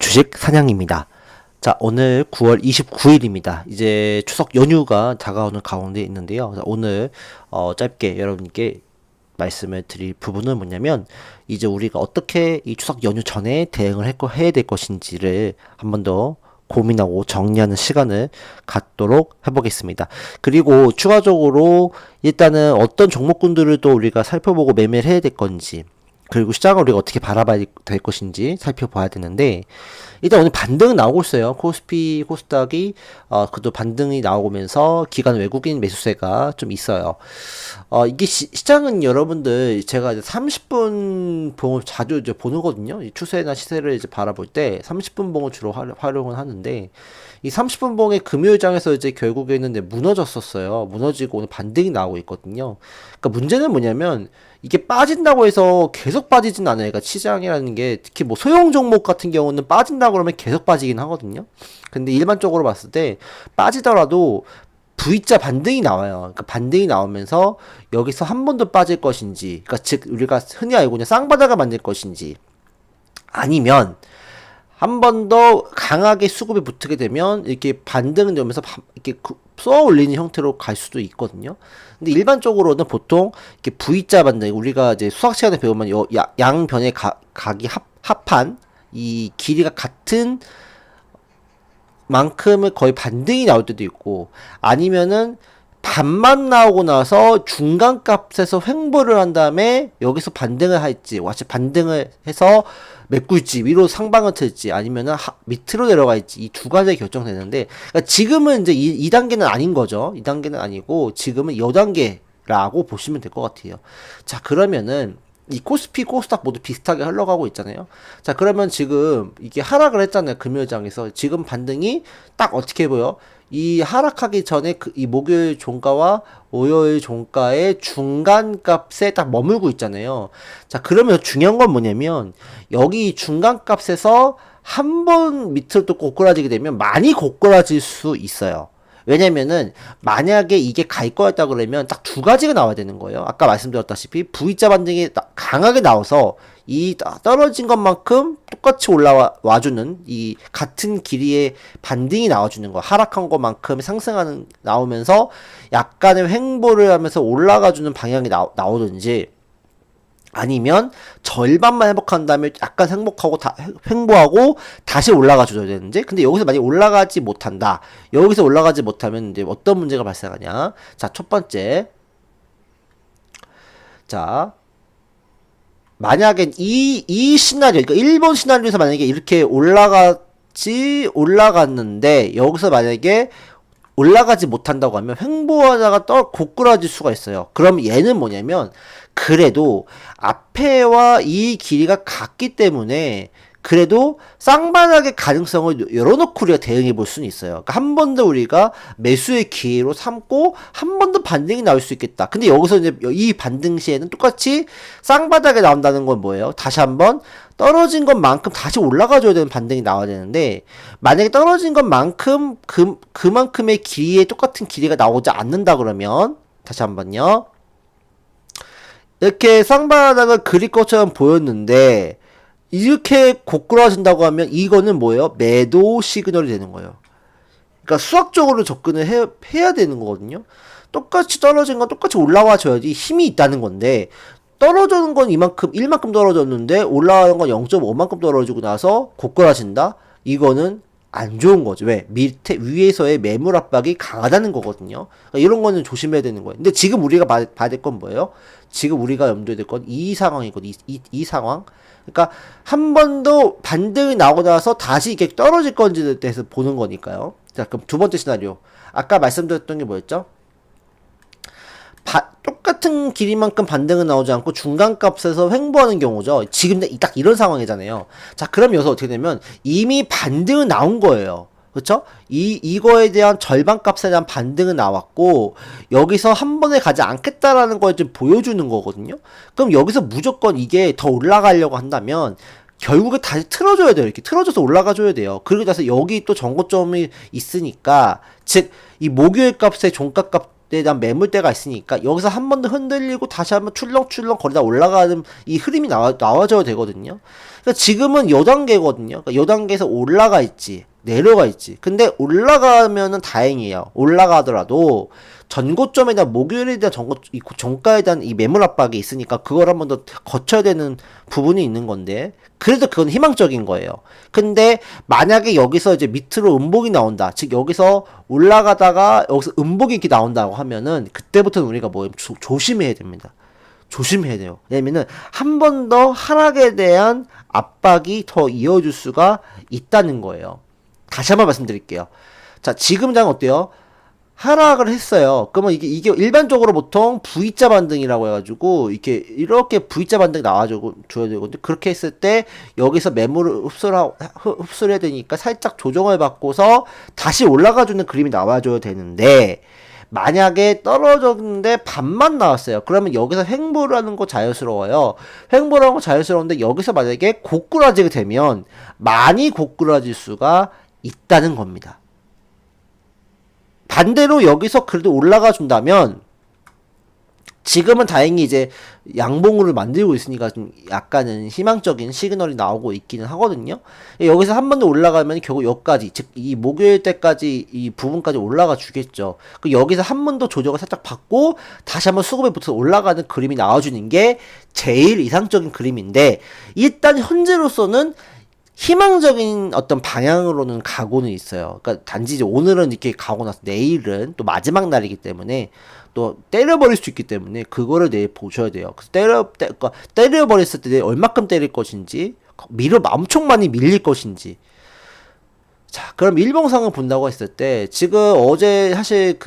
주식 사냥입니다. 자, 오늘 9월 29일입니다. 이제 추석 연휴가 다가오는 가운데 있는데요. 오늘 짧게 여러분께 말씀을 드릴 부분은 뭐냐면, 이제 우리가 어떻게 이 추석 연휴 전에 대응을 해야 될 것인지를 한 번 더 고민하고 정리하는 시간을 갖도록 해보겠습니다. 그리고 추가적으로 일단은 어떤 종목군들을 또 우리가 살펴보고 매매를 해야 될 건지, 그리고 시장을 우리가 어떻게 바라봐야 될 것인지 살펴봐야 되는데, 일단 오늘 반등은 나오고 있어요. 코스피, 코스닥이 그래도 반등이 나오면서 기관 외국인 매수세가 좀 있어요. 이게 시장은 여러분들, 제가 이제 30분 봉을 자주 이제 보거든요. 이 추세나 시세를 이제 바라볼 때 30분 봉을 주로 활용을 하는데, 이 30분 봉의 금요일장에서 이제 결국에는 무너졌었어요. 무너지고 오늘 반등이 나오고 있거든요. 그러니까 문제는 뭐냐면, 이게 빠진다고 해서 계속 빠지진 않아요. 그러니까 시장이라는 게, 특히 뭐 소형 종목 같은 경우는 빠진다 그러면 계속 빠지긴 하거든요. 근데 일반적으로 봤을 때 빠지더라도 V자 반등이 나와요. 그러니까 반등이 나오면서 여기서 한 번 더 빠질 것인지, 그러니까 즉 우리가 흔히 알고 있는 쌍바닥을 만들 것인지, 아니면 한 번 더 강하게 수급에 붙게 되면 이렇게 반등을 되면서 이렇게 쏘아 올리는 형태로 갈 수도 있거든요. 근데 일반적으로는 보통 이렇게 V자 반등, 우리가 이제 수학 시간에 배우면 양변의 각이 합한 이 길이가 같은 만큼의 거의 반등이 나올 때도 있고, 아니면은 반만 나오고 나서 중간 값에서 횡보를 한 다음에 여기서 반등을 할지, 와치 반등을 해서 메꿀지, 위로 상방을 틀지, 아니면은 밑으로 내려가 있지, 이 두 가지가 결정되는데, 그러니까 지금은 이제 2단계는 아닌 거죠. 2단계는 아니고 지금은 2단계라고 보시면 될 것 같아요. 자, 그러면은 이 코스피, 코스닥 모두 비슷하게 흘러가고 있잖아요. 자, 그러면 지금 이게 하락을 했잖아요. 금요일장에서. 지금 반등이 딱 어떻게 보여? 이 하락하기 전에 이 목요일 종가와 월요일 종가의 중간 값에 딱 머물고 있잖아요. 자, 그러면 중요한 건 뭐냐면, 여기 중간 값에서 한 번 밑으로 또 고꾸라지게 되면 많이 고꾸라질 수 있어요. 왜냐면은 만약에 이게 갈 거였다 그러면 딱 두 가지가 나와야 되는 거예요. 아까 말씀드렸다시피 V자 반등이 강하게 나와서 이 떨어진 것만큼 똑같이 올라와주는, 이 같은 길이의 반등이 나와주는 거, 하락한 것만큼 상승하는 나오면서 약간의 횡보를 하면서 올라가주는 방향이 나오든지, 아니면 절반만 회복한 다음에 약간 횡보하고 다시 올라가 줘야 되는지. 근데 여기서 만약에 올라가지 못한다, 여기서 올라가지 못하면 이제 어떤 문제가 발생하냐. 자, 첫 번째, 자, 만약에 이 시나리오, 그러니까 1번 시나리오에서 만약에 이렇게 올라갔는데 여기서 만약에 올라가지 못한다고 하면 횡보하다가 고꾸라질 수가 있어요. 그럼 얘는 뭐냐면, 그래도 앞에와 이 길이가 같기 때문에 그래도 쌍바닥의 가능성을 열어놓고 우리가 대응해 볼 수는 있어요. 그러니까 한 번 더 우리가 매수의 기회로 삼고 한 번 더 반등이 나올 수 있겠다. 근데 여기서 이제 이 반등 시에는 똑같이 쌍바닥에 나온다는 건 뭐예요? 다시 한번 떨어진 것만큼 다시 올라가줘야 되는 반등이 나와야 되는데, 만약에 떨어진 것만큼 그만큼의 길이에 똑같은 길이가 나오지 않는다 그러면, 다시 한번요, 이렇게 쌍바닥을 그릴 것처럼 보였는데 이렇게 고꾸라진다고 하면 이거는 뭐예요? 매도 시그널이 되는 거예요. 그러니까 수학적으로 접근을 해야 되는 거거든요. 똑같이 떨어진 건 똑같이 올라와 줘야지 힘이 있다는 건데, 떨어지는 건 이만큼 떨어졌는데 올라가는 건 0.5만큼 떨어지고 나서 고꾸라진다? 이거는 안 좋은 거죠. 왜? 위에서의 매물 압박이 강하다는 거거든요. 그러니까 이런 거는 조심해야 되는 거예요. 근데 지금 우리가 봐야 될 건 뭐예요? 지금 우리가 염두에 될 건 이 상황이거든요. 이 상황. 그러니까 한 번 더 반등이 나오고 나서 다시 이게 떨어질 건지에 대해서 보는 거니까요. 자, 그럼 두 번째 시나리오. 아까 말씀드렸던 게 뭐였죠? 똑같은 길이만큼 반등은 나오지 않고 중간값에서 횡보하는 경우죠. 지금 딱 이런 상황이잖아요. 자, 그럼 여기서 어떻게 되면 이미 반등은 나온 거예요. 그렇죠? 이거에 대한 절반값에 대한 반등은 나왔고, 여기서 한 번에 가지 않겠다라는 걸 좀 보여주는 거거든요. 그럼 여기서 무조건 이게 더 올라가려고 한다면 결국에 다시 틀어줘야 돼요. 이렇게 틀어줘서 올라가줘야 돼요. 그리고 나서 여기 또 전고점이 있으니까, 즉 이 목요일 값의 종가값 대한 매물대가 있으니까 여기서 한 번 더 흔들리고 다시 한번 출렁출렁 거리다 올라가는 이 흐름이 나와줘야 되거든요. 그러니까 지금은 요 단계거든요. 그러니까 요 단계에서 올라가 있지, 내려가 있지. 근데 올라가면은 다행이에요. 올라가더라도 전고점에 대한 목요일에 대한 이 종가에 대한 이 매물 압박이 있으니까 그걸 한 번 더 거쳐야 되는 부분이 있는 건데, 그래도 그건 희망적인 거예요. 근데 만약에 여기서 이제 밑으로 음봉이 나온다, 즉 여기서 올라가다가 여기서 음봉이 이렇게 나온다고 하면은 그때부터는 우리가 뭐 조심해야 됩니다. 조심해야 돼요. 왜냐면은 한 번 더 하락에 대한 압박이 더 이어질 수가 있다는 거예요. 다시 한번 말씀드릴게요. 자, 지금 장 어때요? 하락을 했어요. 그러면 이게 일반적으로 보통 V자 반등이라고 해가지고 이렇게 V자 반등 나와줘야 되거든요. 그렇게 했을 때 여기서 매물을 흡수를 해야 되니까 살짝 조정을 받고서 다시 올라가주는 그림이 나와줘야 되는데, 만약에 떨어졌는데 반만 나왔어요. 그러면 여기서 횡보를 하는 거 자연스러워요. 횡보를 하는 거 자연스러운데 여기서 만약에 고꾸라지게 되면 많이 고꾸라질 수가 있다는 겁니다. 반대로 여기서 그래도 올라가 준다면, 지금은 다행히 이제 양봉으로 만들고 있으니까 좀 약간은 희망적인 시그널이 나오고 있기는 하거든요. 여기서 한 번 더 올라가면 결국 여기까지, 즉 이 목요일 때까지 이 부분까지 올라가 주겠죠. 여기서 한 번 더 조정을 살짝 받고 다시 한번 수급에 붙어서 올라가는 그림이 나와주는 게 제일 이상적인 그림인데, 일단 현재로서는 희망적인 어떤 방향으로는 가고는 있어요. 그러니까 단지 이제 오늘은 이렇게 가고 나서 내일은 또 마지막 날이기 때문에 또 때려버릴 수 있기 때문에 그거를 내일 보셔야 돼요. 그래서 그러니까 때려버렸을 때 얼마큼 때릴 것인지, 엄청 많이 밀릴 것인지. 자, 그럼 일봉상을 본다고 했을 때 지금 어제 사실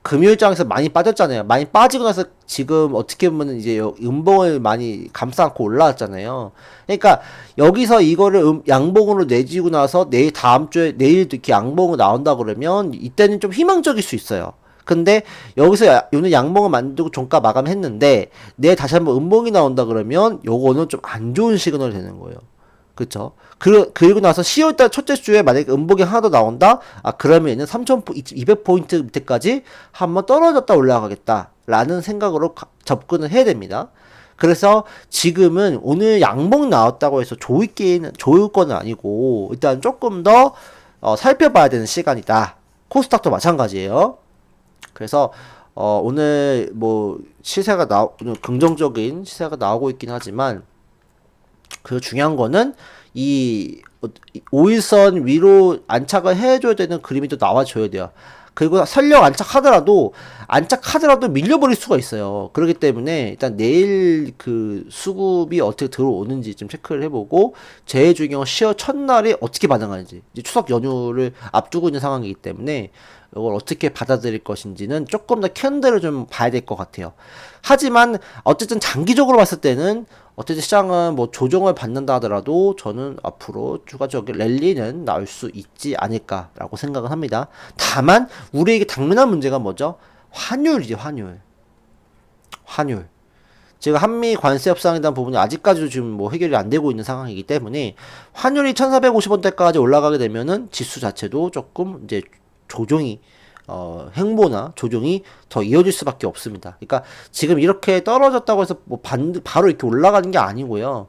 금요일장에서 많이 빠졌잖아요. 많이 빠지고 나서 지금 어떻게 보면 이제 음봉을 많이 감싸 안고 올라왔잖아요. 그러니까 여기서 이거를 양봉으로 내지고 나서 다음 주에 내일도 이렇게 양봉으로 나온다 그러면 이때는 좀 희망적일 수 있어요. 근데 여기서 오늘 양봉을 만들고 종가 마감했는데 내일 다시 한번 음봉이 나온다 그러면 요거는 좀 안 좋은 시그널이 되는 거예요. 그쵸? 그리고 나서 10월달 첫째 주에 만약에 음봉이 하나 더 나온다? 그러면 얘는 3,200포인트 밑에까지 한번 떨어졌다 올라가겠다 라는 생각으로 접근을 해야 됩니다. 그래서 지금은 오늘 양봉 나왔다고 해서 좋을 건 아니고, 일단 조금 더 살펴봐야 되는 시간이다. 코스닥도 마찬가지예요. 그래서 오늘 뭐 오늘 긍정적인 시세가 나오고 있긴 하지만, 그 중요한 거는 이 5일선 위로 안착을 해줘야 되는 그림이 또 나와줘야 돼요. 그리고 설령 안착하더라도 밀려버릴 수가 있어요. 그렇기 때문에 일단 내일 그 수급이 어떻게 들어오는지 좀 체크를 해보고, 제일 중요한 10월 첫날이 어떻게 반응하는지, 이제 추석 연휴를 앞두고 있는 상황이기 때문에 이걸 어떻게 받아들일 것인지는 조금 더 캔들을 좀 봐야 될 것 같아요. 하지만 어쨌든 장기적으로 봤을 때는 어쨌든 시장은 뭐 조정을 받는다 하더라도 저는 앞으로 추가적인 랠리는 나올 수 있지 않을까라고 생각을 합니다. 다만 우리에게 당면한 문제가 뭐죠? 환율이지, 환율. 지금 한미 관세 협상에 대한 부분이 아직까지도 지금 뭐 해결이 안 되고 있는 상황이기 때문에 환율이 1450원대까지 올라가게 되면은 지수 자체도 조금 이제 횡보나 조정이 더 이어질 수밖에 없습니다. 그러니까 지금 이렇게 떨어졌다고 해서 뭐 바로 이렇게 올라가는 게 아니고요.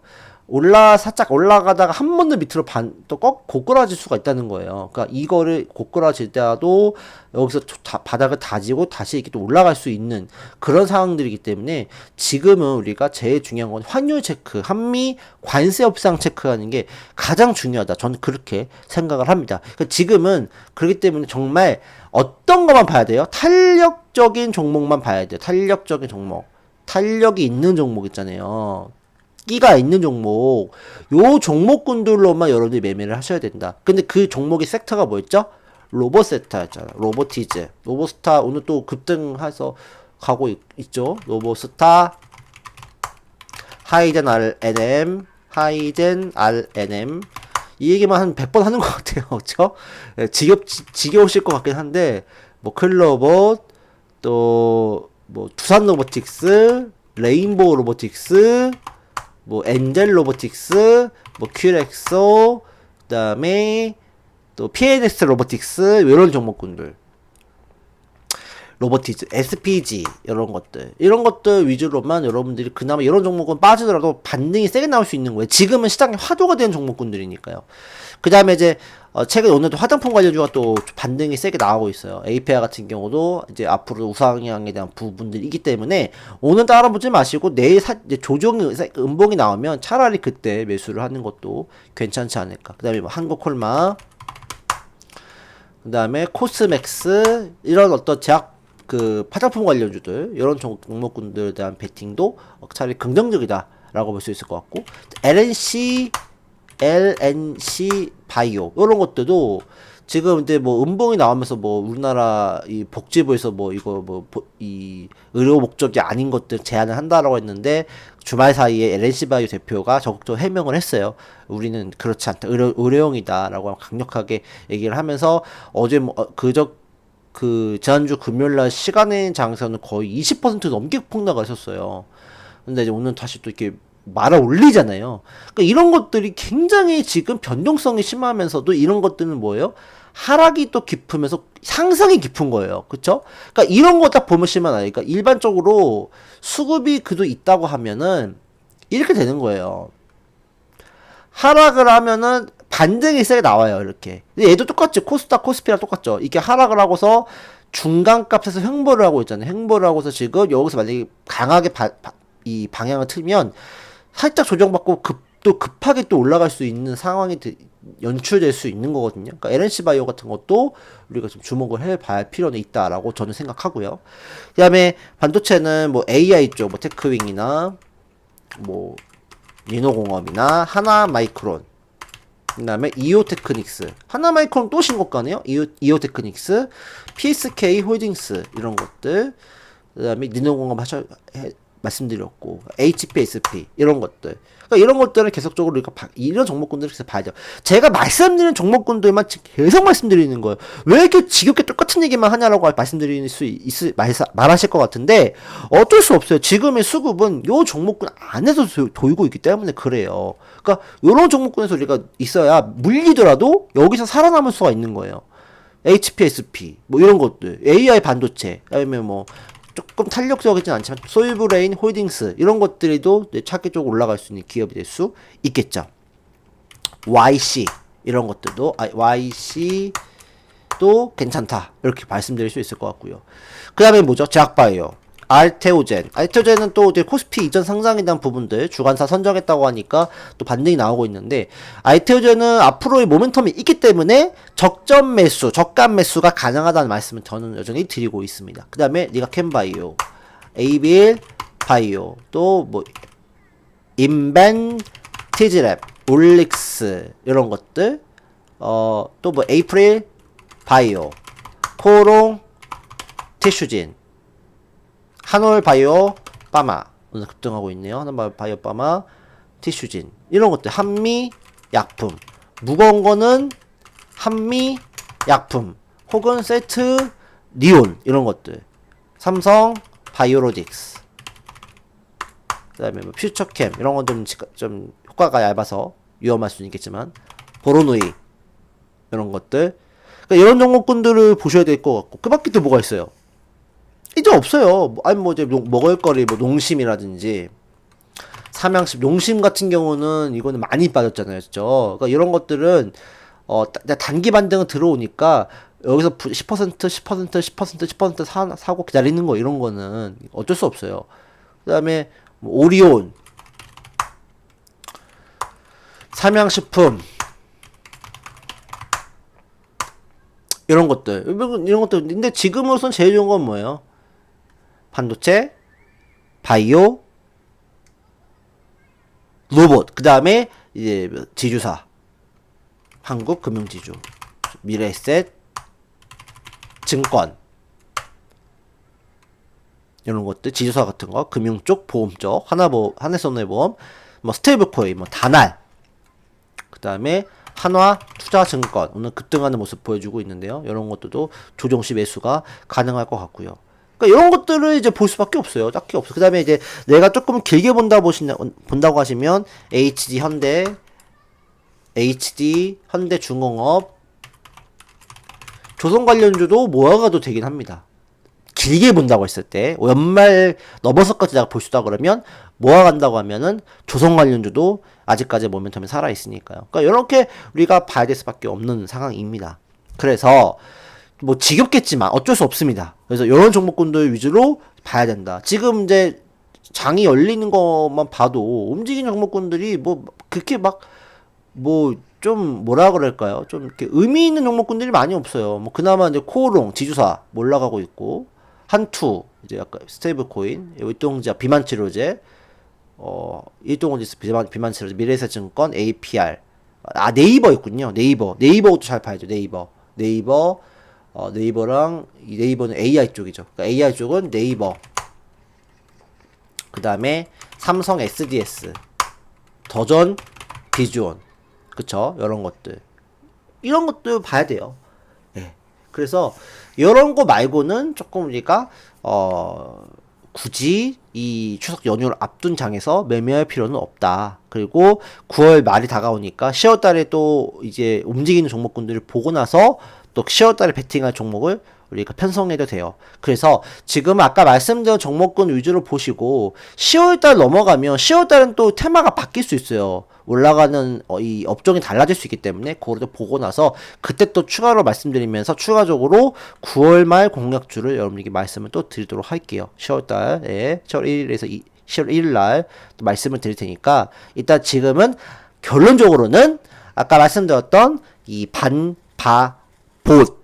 살짝 올라가다가 한 번 더 밑으로 또 고꾸라질 수가 있다는 거예요. 그러니까 이거를 고꾸라질 때라도 여기서 바닥을 다지고 다시 이렇게 또 올라갈 수 있는 그런 상황들이기 때문에 지금은 우리가 제일 중요한 건 환율 체크, 한미 관세 협상 체크하는 게 가장 중요하다. 저는 그렇게 생각을 합니다. 그러니까 지금은 그렇기 때문에 정말 어떤 것만 봐야 돼요? 탄력적인 종목만 봐야 돼요. 탄력적인 종목. 탄력이 있는 종목 있잖아요. 끼가 있는 종목, 요 종목군들로만 여러분들이 매매를 하셔야 된다. 근데 그 종목의 섹터가 뭐였죠? 로봇 섹터였잖아. 로보티즈. 로보스타 오늘 또 급등해서 가고 있죠. 로보스타, 하이젠 RNM. 이 얘기만 한 100번 하는 것 같아요. 그쵸? 지겨우실 것 같긴 한데, 뭐, 클로봇, 또, 뭐, 두산 로보틱스, 레인보우 로보틱스, 뭐 엔젤 로보틱스, 뭐 큐렉소, 그다음에 또 PNS 로보틱스 이런 종목군들, 로보티즈, SPG 이런 것들 위주로만 여러분들이 그나마 이런 종목은 빠지더라도 반등이 세게 나올 수 있는 거예요. 지금은 시장에 화두가 된 종목군들이니까요. 그 다음에 이제 최근 오늘도 화장품 관련주가 또 반등이 세게 나오고 있어요. 에이페아 같은 경우도 이제 앞으로 우상향에 대한 부분들이 있기 때문에 오늘 따라보지 마시고 내일 이제 조정이 음봉이 나오면 차라리 그때 매수를 하는 것도 괜찮지 않을까. 그 다음에 뭐 한국콜마, 그 다음에 코스맥스 이런 어떤 제약 화장품 관련주들 이런 종목군들에 대한 베팅도 차라리 긍정적이다라고 볼 수 있을 것 같고, LNC 바이오 이런 것들도 지금 이제 뭐 음봉이 나오면서 뭐 우리나라 이 복지부에서 뭐 이거 뭐 이 의료 목적이 아닌 것들 제한을 한다라고 했는데 주말 사이에 LNC 바이오 대표가 적극적으로 해명을 했어요. 우리는 그렇지 않다, 의료용이다라고 강력하게 얘기를 하면서 어제 뭐 지난주 금요일날 시간의 장에서는 거의 20% 넘게 폭락을 했었어요. 근데 이제 오늘 다시 또 이렇게 말아 올리잖아요. 그러니까 이런 것들이 굉장히 지금 변동성이 심하면서도 이런 것들은 뭐예요? 하락이 또 깊으면서 상승이 깊은 거예요. 그쵸? 그러니까 이런 거 딱 보시면 아니까 일반적으로 수급이 그도 있다고 하면은 이렇게 되는 거예요. 하락을 하면은 반등이 세게 나와요. 이렇게. 얘도 똑같지. 코스닥, 코스피랑 똑같죠. 이게 하락을 하고서 중간값에서 횡보를 하고 있잖아요. 횡보를 하고서 지금 여기서 만약에 강하게 이 방향을 틀면 살짝 조정받고 또 급하게 또 올라갈 수 있는 상황이 연출될 수 있는 거거든요. 그러니까 LNC 바이오 같은 것도 우리가 좀 주목을 해봐야 할 필요는 있다라고 저는 생각하고요. 그 다음에 반도체는 뭐 AI 쪽, 뭐 테크윙이나 뭐 리노공업이나 하나마이크론, 그 다음에 이오테크닉스, 하나마이크론 또 신고가네요. 이오테크닉스, PSK 홀딩스 이런 것들, 그 다음에 리노공업 말씀드렸고, HPSP 이런 것들. 그러니까 이런 것들을 계속적으로 우리가 이런 종목군들을 계속 봐야죠. 제가 말씀드리는 종목군들만 계속 말씀드리는 거예요. 왜 이렇게 지겹게 똑같은 얘기만 하냐라고 말하실 것 같은데 어쩔 수 없어요. 지금의 수급은 요 종목군 안에서 돌고 있기 때문에 그래요. 그러니까 요런 종목군에서 우리가 있어야 물리더라도 여기서 살아남을 수가 있는 거예요. HPSP 뭐 이런 것들, AI 반도체, 아니면 뭐 조금 탄력적이진 않지만 소이브레인 홀딩스 이런 것들도 차기 쪽으로 올라갈 수 있는 기업이 될 수 있겠죠. YC 이런 것들도 YC도 괜찮다 이렇게 말씀드릴 수 있을 것 같고요. 그 다음에 뭐죠? 제약바이오, 알테오젠은 또 이제 코스피 이전 상장에 대한 부분들 주간사 선정했다고 하니까 또 반등이 나오고 있는데, 알테오젠은 앞으로의 모멘텀이 있기 때문에 적점 매수, 저가 매수가 가능하다는 말씀을 저는 여전히 드리고 있습니다. 그 다음에 니가캔바이오, 에이빌 바이오, 또 뭐 인벤, 티즈랩, 올릭스 이런 것들, 또 뭐 에이프릴 바이오, 코롱 티슈진, 한올 바이오 파마 오늘 급등하고 있네요. 한올 바이오 파마, 티슈진 이런 것들, 한미 약품, 무거운 거는 한미 약품 혹은 세트 리온 이런 것들, 삼성 바이오로직스, 그 다음에 뭐 퓨처캠 이런 건 좀 효과가 얇아서 위험할 수는 있겠지만, 보로누이 이런 것들. 그러니까 이런 종목군들을 보셔야 될 것 같고, 그 밖에 또 뭐가 있어요? 이제 없어요. 아니 뭐 이제 먹을거리 뭐 농심이라든지 삼양식, 농심 같은 경우는 이거는 많이 빠졌잖아요, 그죠? 그러니까 이런 것들은 단기 반등은 들어오니까 여기서 10%, 10%, 10%, 10% 사고 기다리는 거, 이런 거는 어쩔 수 없어요. 그 다음에 뭐 오리온, 삼양식품 이런 것들. 근데 지금으로선 제일 좋은 건 뭐예요? 반도체, 바이오, 로봇, 그 다음에 이제 지주사, 한국금융지주, 미래에셋, 증권 이런 것들, 지주사 같은 거, 금융 쪽, 보험 쪽, 하나손해보험, 뭐 스테이블코인, 뭐 다날, 그 다음에 한화투자증권 오늘 급등하는 모습 보여주고 있는데요. 이런 것들도 조정시 매수가 가능할 것 같고요. 그러니까 이런 것들을 이제 볼 수밖에 없어요. 딱히 없어. 그 다음에 이제 내가 조금 길게 본다고 하시면 HD 현대중공업, 조선 관련주도 모아가도 되긴 합니다. 길게 본다고 했을 때 연말 넘어서까지 내가 볼 수 있다 그러면 모아간다고 하면은 조선 관련주도 아직까지 모멘텀이 살아 있으니까요. 그러니까 이렇게 우리가 봐야 될 수밖에 없는 상황입니다. 그래서 뭐 지겹겠지만 어쩔 수 없습니다. 그래서 이런 종목군들 위주로 봐야 된다. 지금 이제 장이 열리는 것만 봐도 움직이는 종목군들이 뭐 그렇게 막 뭐 좀 뭐라 그럴까요? 좀 이렇게 의미 있는 종목군들이 많이 없어요. 뭐 그나마 이제 코오롱, 지주사 뭐 올라가고 있고 한투 이제 약간 스테이블 코인, 일동자 비만치료제, 일동원지수 비만치료제, 미래에셋증권, APR, 네이버 있군요. 네이버도 잘 봐야죠. 네이버랑 네이버는 AI 쪽이죠. 그러니까 AI 쪽은 네이버. 그 다음에 삼성 SDS, 더전 비주온, 그쵸? 이런 것들 봐야 돼요. 예. 그래서 이런 거 말고는 조금 우리가 굳이 이 추석 연휴를 앞둔 장에서 매매할 필요는 없다. 그리고 9월 말이 다가오니까 10월 달에 또 이제 움직이는 종목군들을 보고 나서 또 10월 달에 베팅할 종목을 우리가 편성해도 돼요. 그래서 지금 아까 말씀드린 종목군 위주로 보시고 10월 달 넘어가면 10월 달은 또 테마가 바뀔 수 있어요. 올라가는 이 업종이 달라질 수 있기 때문에 그거를 보고 나서 그때 또 추가로 말씀드리면서 추가적으로 9월 말 공략주를 여러분에게 말씀을 또 드리도록 할게요. 10월 달에 10월 1일에서 10월 1일 날 또 말씀을 드릴 테니까 일단 지금은 결론적으로는 아까 말씀드렸던 이 봇,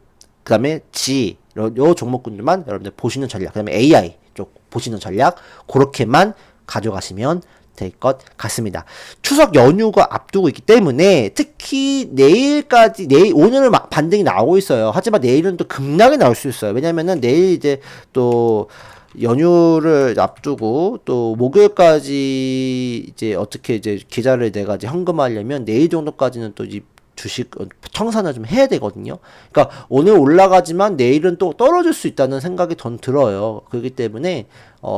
그 다음에 요 종목군들만 여러분들 보시는 전략, 그 다음에 AI 쪽 보시는 전략, 그렇게만 가져가시면 될 것 같습니다. 추석 연휴가 앞두고 있기 때문에 특히 오늘은 막 반등이 나오고 있어요. 하지만 내일은 또 급락이 나올 수 있어요. 왜냐면은 내일 이제 또 연휴를 앞두고 또 목요일까지 이제 어떻게 이제 계좌를 내가 이제 현금화하려면 내일 정도까지는 또 이 주식 청산을 좀 해야 되거든요. 그러니까 오늘 올라가지만 내일은 또 떨어질 수 있다는 생각이 전 들어요. 그렇기 때문에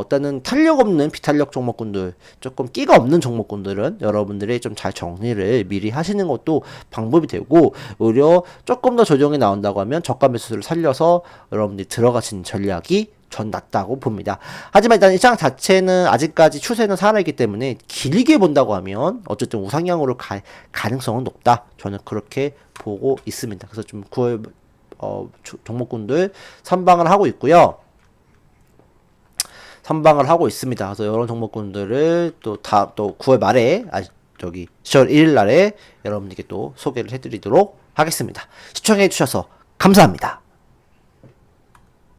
일단은 탄력 없는 비탄력 종목군들, 조금 끼가 없는 종목군들은 여러분들이 좀 잘 정리를 미리 하시는 것도 방법이 되고, 오히려 조금 더 조정이 나온다고 하면 저가 매수를 살려서 여러분들이 들어가시는 전략이 전 낫다고 봅니다. 하지만 일단 시장 자체는 아직까지 추세는 살아있기 때문에 길게 본다고 하면 어쨌든 우상향으로 갈 가능성은 높다. 저는 그렇게 보고 있습니다. 그래서 좀 9월 종목군들 선방을 하고 있고요. 선방을 하고 있습니다. 그래서 이런 종목군들을 또 9월 말에 10월 1일 날에 여러분들께 또 소개를 해드리도록 하겠습니다. 시청해 주셔서 감사합니다.